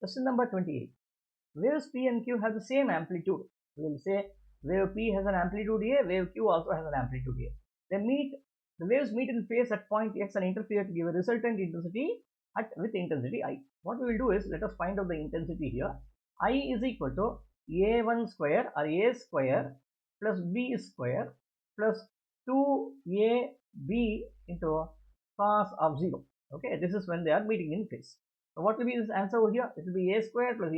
Question number 28. Waves P and Q have the same amplitude. We will say wave P has an amplitude A, wave Q also has an amplitude A. The waves meet in phase at point X and interfere to give a resultant intensity with intensity I. What we will do is, let us find out the intensity here. I is equal to A1 square or A square plus B square plus 2AB into cos of 0. Okay, this is when they are meeting in phase. So what will be this answer over here? It will be A square plus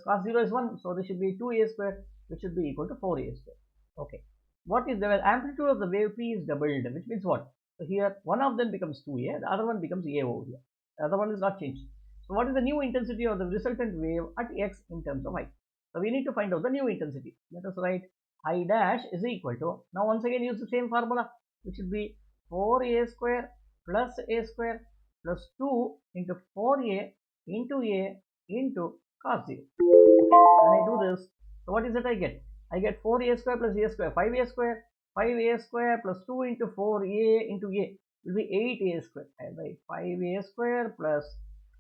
cos 0 is 1. So this should be 2A square, which should be equal to 4A square. Okay. What is the amplitude of the wave P is doubled, which means what? So here one of them becomes 2A, the other one becomes A over here. The other one is not changed. So what is the new intensity of the resultant wave at X in terms of I? So we need to find out the new intensity. Let us write I dash is equal to, now once again use the same formula, which should be 4A square plus A square plus 2 into 4A into cos 0. When I do this, so what is it I get? I get 4A square plus A square, 5A square, 5A square plus 2 into 4A into A will be 8A square. I write 5A square plus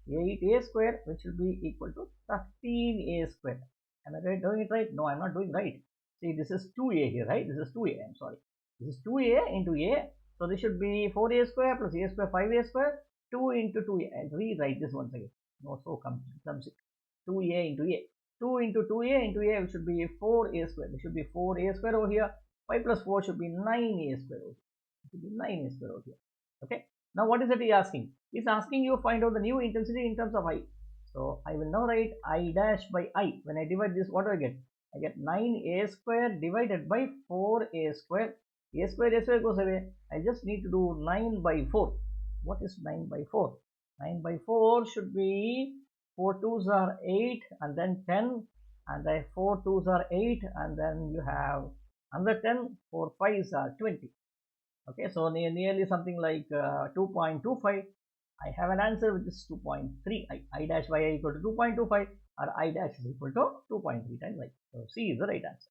8A square, which will be equal to 13A square. Am I doing it right? No, I'm not doing right. See, this is 2A here, right? This is 2A, I'm sorry. This is 2A into A. So this should be 4A square plus A square, 5A square, 2 into 2A. I'll rewrite this once again. No, so comes it. 2A into A. 2 into 2A into A, which should be 4A square. This should be 4A square over here. 5 plus 4 should be 9A square over here. It should be 9A square over here. Okay. Now what is it he asking? He's asking you find out the new intensity in terms of I. So I will now write I dash by I. When I divide this, what do I get? I get 9A square divided by 4A square. A square goes away. I just need to do 9 by 4. What is 9 by 4? 9 by 4 should be 4 2s are 8 and then 10, and then 4 2s are 8 and then you have another 10, 4 5s are 20. Okay, so nearly something like 2.25. I have an answer which is 2.3. I dash by I equal to 2.25, or I dash is equal to 2.3 times I. So C is the right answer.